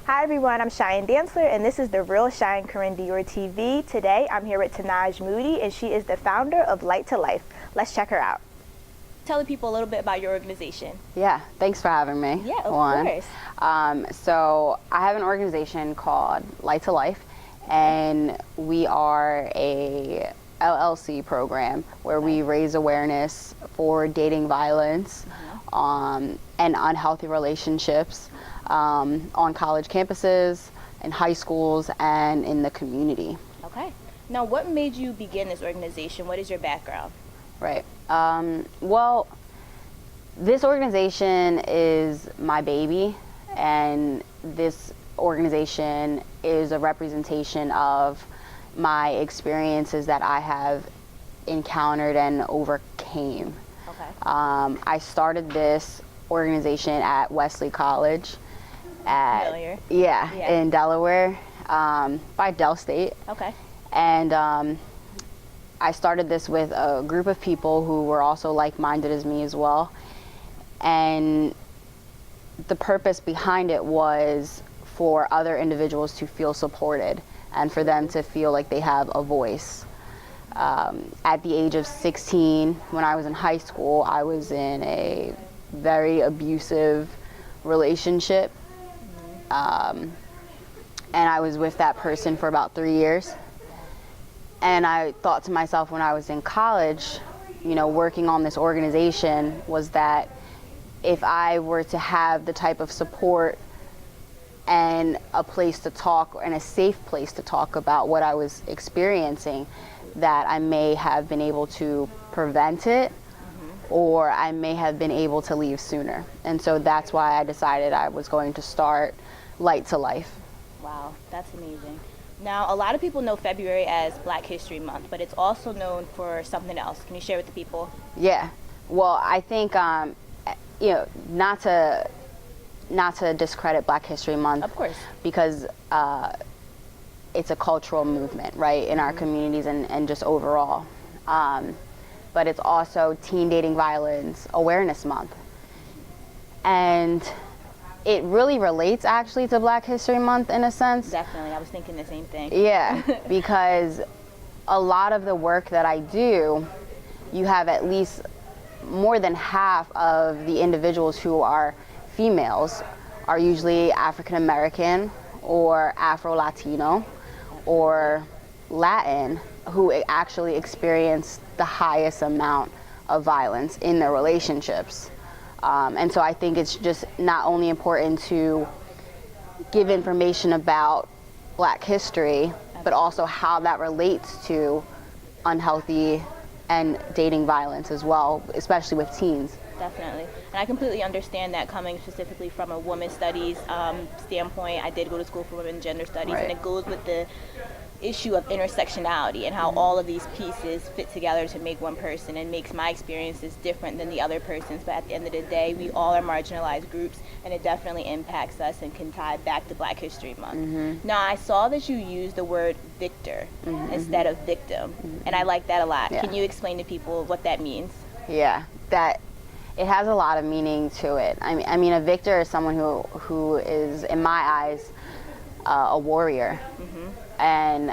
Hi everyone, I'm Cheyenne Dantzler and this is The Real Cheyenne Corinne Dior TV. Today I'm here with Tanaj Moody and she is the founder of Light to Life. Let's check her out. Tell the people a little bit about your organization. Yeah, thanks for having me. Yeah, of course. So I have an organization called Light to Life, and we are a LLC program where we raise awareness for dating violence and unhealthy relationships on college campuses, in high schools, and in the community. Okay. Now, what made you begin this organization? What is your background? Right. Well, this organization is my baby, and this organization is a representation of my experiences that I have encountered and overcame. Okay. I started this organization at Wesley College Familiar. in Delaware, by Del State. Okay. And I started this with a group of people who were also like-minded as me as well. And the purpose behind it was for other individuals to feel supported and for them to feel like they have a voice. At the age of 16, when I was in high school, I was in a very abusive relationship. And I was with that person for about 3 years. And I thought to myself when I was in college, you know, working on this organization, was that if I were to have the type of support and a place to talk and a safe place to talk about what I was experiencing, that I may have been able to prevent it, or I may have been able to leave sooner. And so that's why I decided I was going to start Light to Life. Wow, that's amazing. Now, a lot of people know February as Black History Month, but it's also known for something else. Can you share with the people? Yeah. Well, I think, you know, not to discredit Black History Month. Of course. Because it's a cultural movement, right, in our communities and just overall. But it's also Teen Dating Violence Awareness Month. And it really relates actually to Black History Month in a sense. Definitely, I was thinking the same thing. Yeah, because a lot of the work that I do, you have at least more than half of the individuals who are females are usually African American or Afro-Latino or Latin, who actually experience the highest amount of violence in their relationships. And so I think it's just not only important to give information about Black history, but also how that relates to unhealthy and dating violence as well, especially with teens. Definitely. And I completely understand that, coming specifically from a women's studies standpoint. I did go to school for women gender studies, and it goes with the issue of intersectionality and how all of these pieces fit together to make one person, and makes my experiences different than the other person's. But at the end of the day, we all are marginalized groups, and it definitely impacts us and can tie back to Black History Month. Now, I saw that you used the word victor instead of victim, and I like that a lot. Can you explain to people what that means? Yeah, that it has a lot of meaning to it. I mean, a victor is someone who is, in my eyes, a warrior. And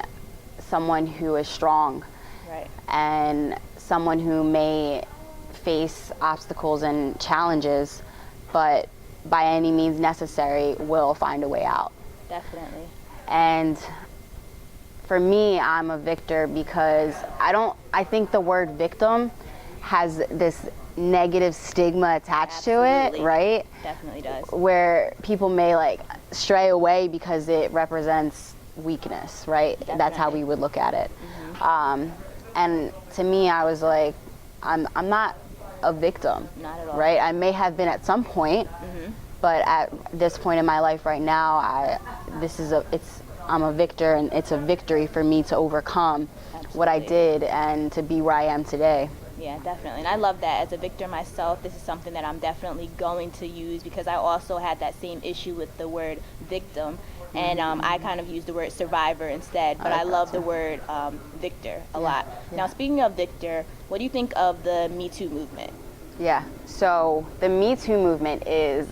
someone who is strong, right, and someone who may face obstacles and challenges, but by any means necessary will find a way out. Definitely. And for me, I'm a victor because I think the word victim has this negative stigma attached to it, right? Definitely does. Where people may like stray away because it represents weakness, right? Definitely. That's how we would look at it. And to me, I was like, I'm not a victim. Not at all. Right? I may have been at some point, but at this point in my life right now, I'm a victor, and it's a victory for me to overcome what I did and to be where I am today. Yeah, definitely. And I love that. As a victor myself, this is something that I'm definitely going to use, because I also had that same issue with the word victim. And I kind of use the word survivor instead, but I love the word victor a lot. Now, speaking of victor, what do you think of the Me Too movement? Yeah, so the Me Too movement is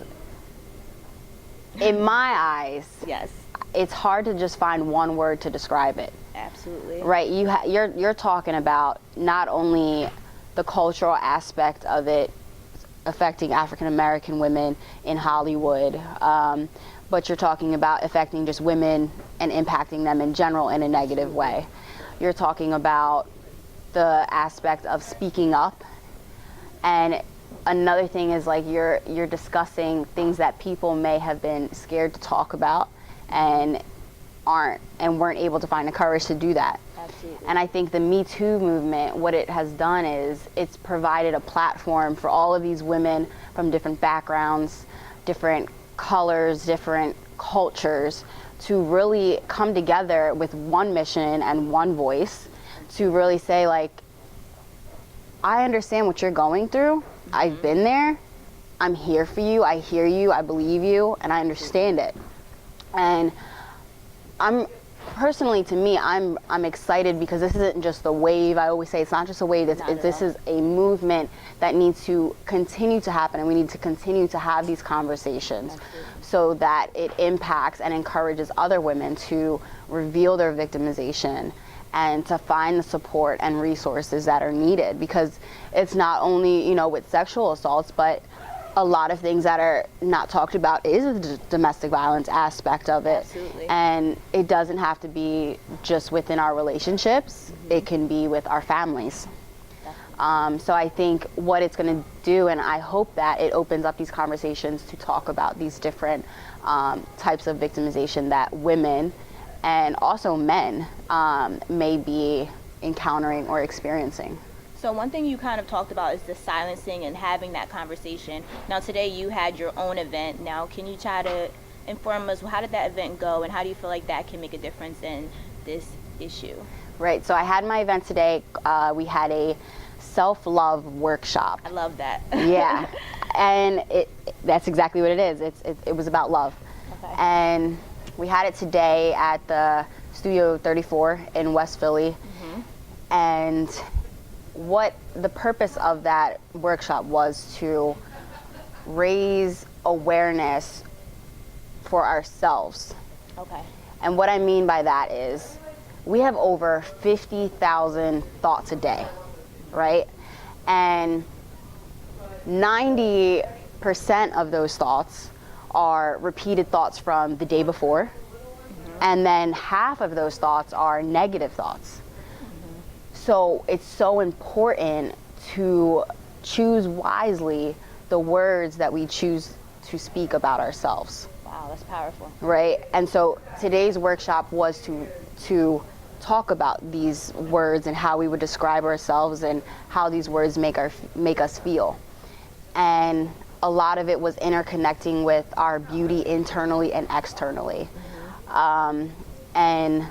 in my eyes, Yes. it's hard to just find one word to describe it. Absolutely. Right, you're talking about not only the cultural aspect of it affecting African American women in Hollywood, but you're talking about affecting just women and impacting them in general in a negative way. You're talking about the aspect of speaking up, and another thing is like you're discussing things that people may have been scared to talk about and weren't able to find the courage to do that. Absolutely. And I think the Me Too movement, what it has done is it's provided a platform for all of these women from different backgrounds, different colors, different cultures, to really come together with one mission and one voice to really say, like, I understand what you're going through. I've been there. I'm here for you. I hear you. I believe you. And I understand it. And I'm personally, to me, I'm excited because this isn't just a wave. I always say it's not just a wave. This is a movement that needs to continue to happen, and we need to continue to have these conversations so that it impacts and encourages other women to reveal their victimization and to find the support and resources that are needed, because it's not only, you know, with sexual assaults, but a lot of things that are not talked about is the domestic violence aspect of it. Absolutely. And it doesn't have to be just within our relationships. It can be with our families. So I think what it's going to do, and I hope that it opens up these conversations to talk about these different types of victimization that women and also men may be encountering or experiencing. So one thing you kind of talked about is the silencing and having that conversation. Now today you had your own event. Now can you try to inform us, how did that event go, and how do you feel like that can make a difference in this issue? Right, so I had my event today. We had a self-love workshop. I love that. Yeah, and that's exactly what it is. It was about love. Okay. And we had it today at the Studio 34 in West Philly. And what the purpose of that workshop was to raise awareness for ourselves. Okay. And what I mean by that is we have over 50,000 thoughts a day, right? And 90% of those thoughts are repeated thoughts from the day before. And then half of those thoughts are negative thoughts. So it's so important to choose wisely the words that we choose to speak about ourselves. Wow, that's powerful. Right? And so today's workshop was to talk about these words and how we would describe ourselves and how these words make us feel. And a lot of it was interconnecting with our beauty internally and externally. And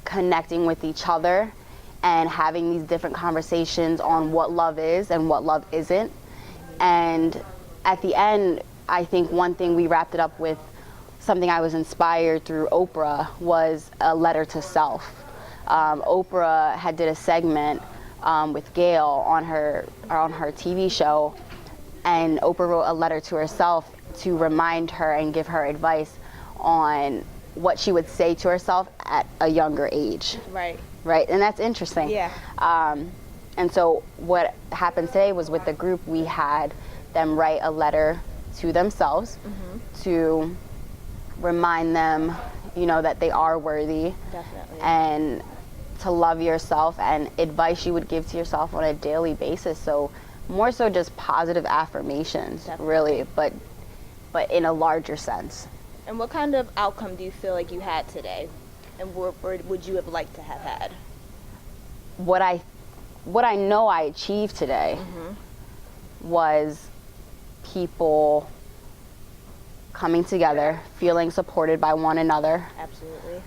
connecting with each other and having these different conversations on what love is and what love isn't. And at the end, I think one thing we wrapped it up with, something I was inspired through Oprah, was a letter to self. Oprah had did a segment with Gail on her TV show, and Oprah wrote a letter to herself to remind her and give her advice on what she would say to herself at a younger age. Right. Right, and that's interesting. Yeah. And so what happened today was with the group, we had them write a letter to themselves to remind them, you know, that they are worthy. Definitely. And to love yourself, and advice you would give to yourself on a daily basis. So more so just positive affirmations, Definitely. really, but in a larger sense. And what kind of outcome do you feel like you had today? And what would you have liked to have had? What I know I achieved today was people coming together, feeling supported by one another. Absolutely.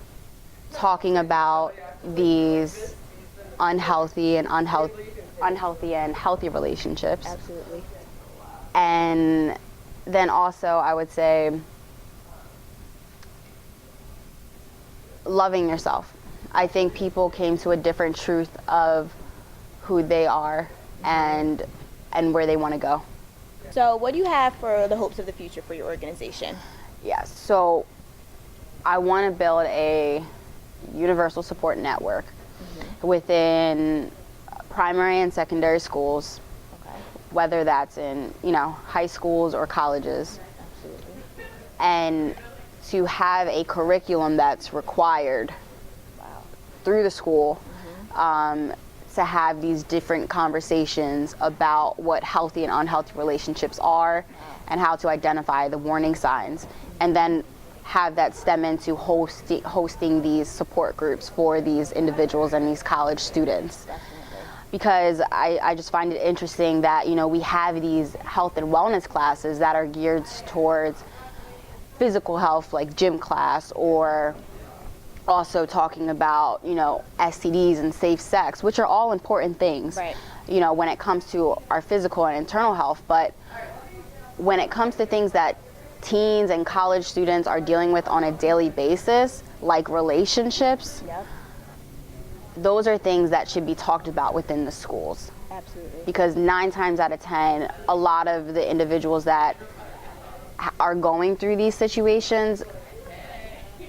Talking about these unhealthy and healthy relationships. Absolutely. And then also, I would say, loving yourself. I think people came to a different truth of who they are and where they want to go. So what do you have for the hopes of the future for your organization? Yes. So I want to build a universal support network within primary and secondary schools, whether that's in, high schools or colleges. Absolutely. And to have a curriculum that's required through the school, to have these different conversations about what healthy and unhealthy relationships are and how to identify the warning signs, and then have that stem into hosting these support groups for these individuals and these college students. Definitely. Because I just find it interesting that, we have these health and wellness classes that are geared towards physical health, like gym class, or also talking about, STDs and safe sex, which are all important things, Right. When it comes to our physical and internal health. But when it comes to things that teens and college students are dealing with on a daily basis, like relationships, Yep. those are things that should be talked about within the schools. Absolutely. Because 9 times out of 10, a lot of the individuals that are going through these situations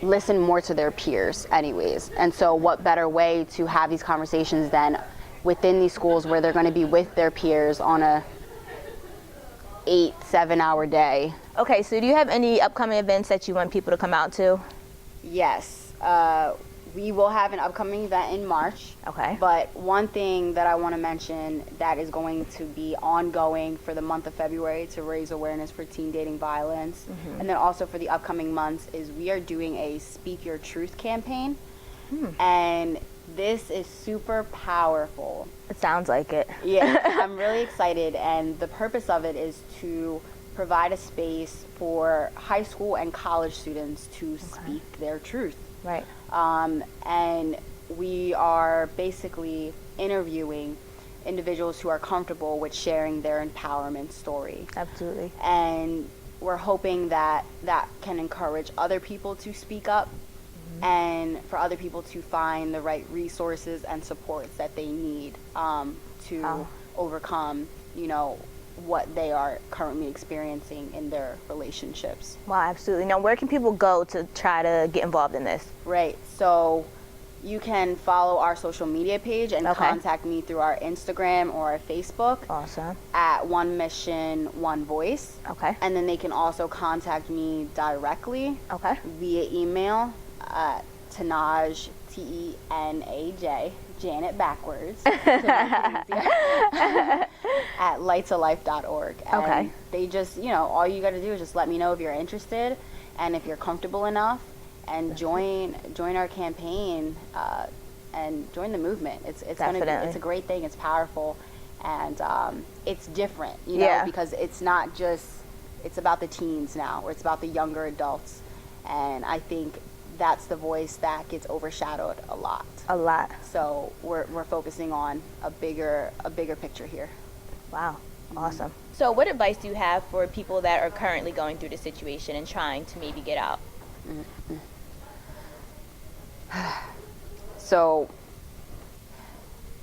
listen more to their peers anyways. And so what better way to have these conversations than within these schools where they're going to be with their peers on a 8-7 hour day. Okay, so do you have any upcoming events that you want people to come out to? Yes. We will have an upcoming event in March. Okay. But one thing that I want to mention that is going to be ongoing for the month of February to raise awareness for teen dating violence, and then also for the upcoming months, is we are doing a Speak Your Truth campaign. And this is super powerful. It sounds like it. Yeah, I'm really excited, and the purpose of it is to provide a space for high school and college students to speak their truth. Right. And we are basically interviewing individuals who are comfortable with sharing their empowerment story. Absolutely. And we're hoping that that can encourage other people to speak up, and for other people to find the right resources and supports that they need to overcome, what they are currently experiencing in their relationships. Wow, absolutely. Now, where can people go to try to get involved in this? Right. So you can follow our social media page and contact me through our Instagram or our Facebook. Awesome. At One Mission, One Voice. Okay. And then they can also contact me directly via email at Tenaj, T-E-N-A-J, Janet backwards, at lightsalife.org. And they just, all you got to do is just let me know if you're interested and if you're comfortable enough, and join our campaign and join the movement. It's it's a great thing. It's powerful, and it's different, because it's not just, it's about the teens now, or it's about the younger adults, and I think that's the voice that gets overshadowed a lot. So we're focusing on a bigger picture here. Wow, awesome. So what advice do you have for people that are currently going through the situation and trying to maybe get out? So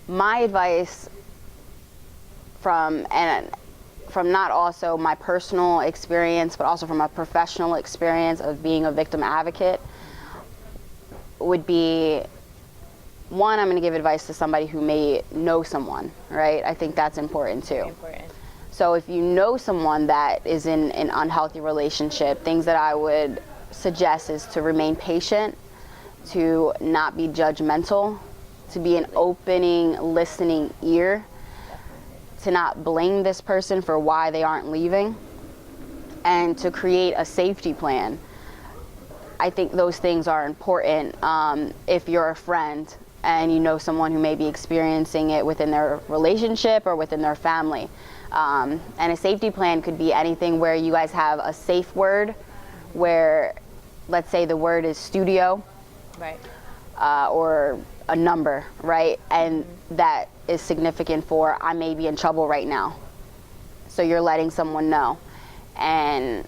my advice from not also my personal experience, but also from a professional experience of being a victim advocate, would be, one, I'm going to give advice to somebody who may know someone, right? I think that's important too. So if you know someone that is in an unhealthy relationship, things that I would suggest is to remain patient, to not be judgmental, to be an opening, listening ear, to not blame this person for why they aren't leaving, and to create a safety plan. I think those things are important if you're a friend and you know someone who may be experiencing it within their relationship or within their family. And a safety plan could be anything where you guys have a safe word, where, let's say the word is studio, right, or a number, right? And that is significant for, I may be in trouble right now. So you're letting someone know. And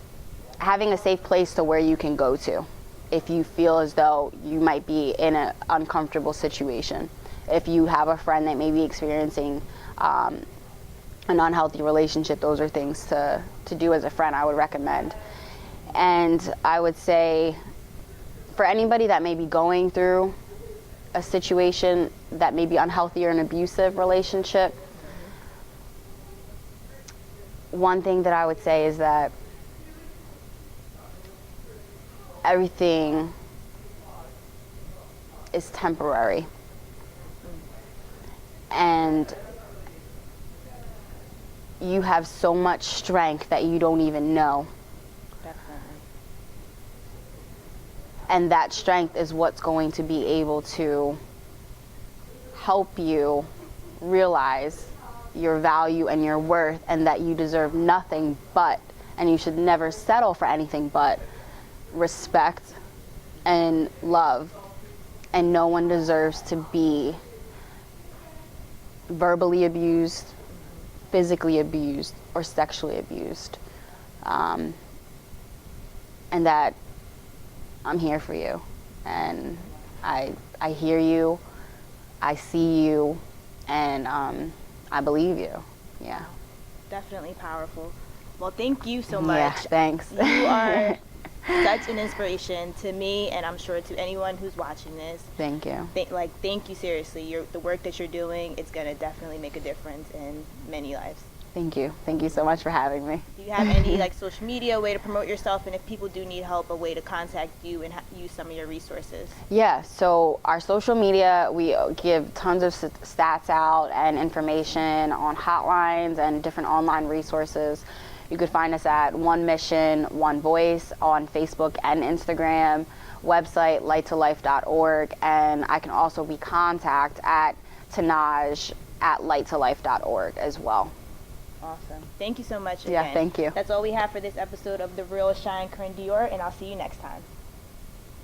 having a safe place to where you can go to if you feel as though you might be in an uncomfortable situation. If you have a friend that may be experiencing an unhealthy relationship, those are things to do as a friend I would recommend. And I would say for anybody that may be going through a situation that may be unhealthy or an abusive relationship, one thing that I would say is that everything is temporary. And you have so much strength that you don't even know. Definitely. And that strength is what's going to be able to help you realize your value and your worth, and that you deserve nothing but, and you should never settle for anything but respect and love. And no one deserves to be verbally abused, physically abused, or sexually abused. And that I'm here for you, and I hear you, I see you, and I believe you. Yeah. Definitely powerful. Well, thank you so much. Yeah, thanks. You are such an inspiration to me, and I'm sure to anyone who's watching this. Thank you. Thank you seriously. The work that you're doing, it's gonna definitely make a difference in many lives. Thank you. Thank you so much for having me. Do you have any social media way to promote yourself, and if people do need help, a way to contact you and use some of your resources? Yeah, so our social media, we give tons of stats out and information on hotlines and different online resources. You could find us at One Mission, One Voice on Facebook and Instagram, website lighttolife.org, and I can also be contacted at Tanaj at lighttolife.org as well. Awesome. Thank you so much again. Yeah, thank you. That's all we have for this episode of The Real Shine Corinne Dior, and I'll see you next time.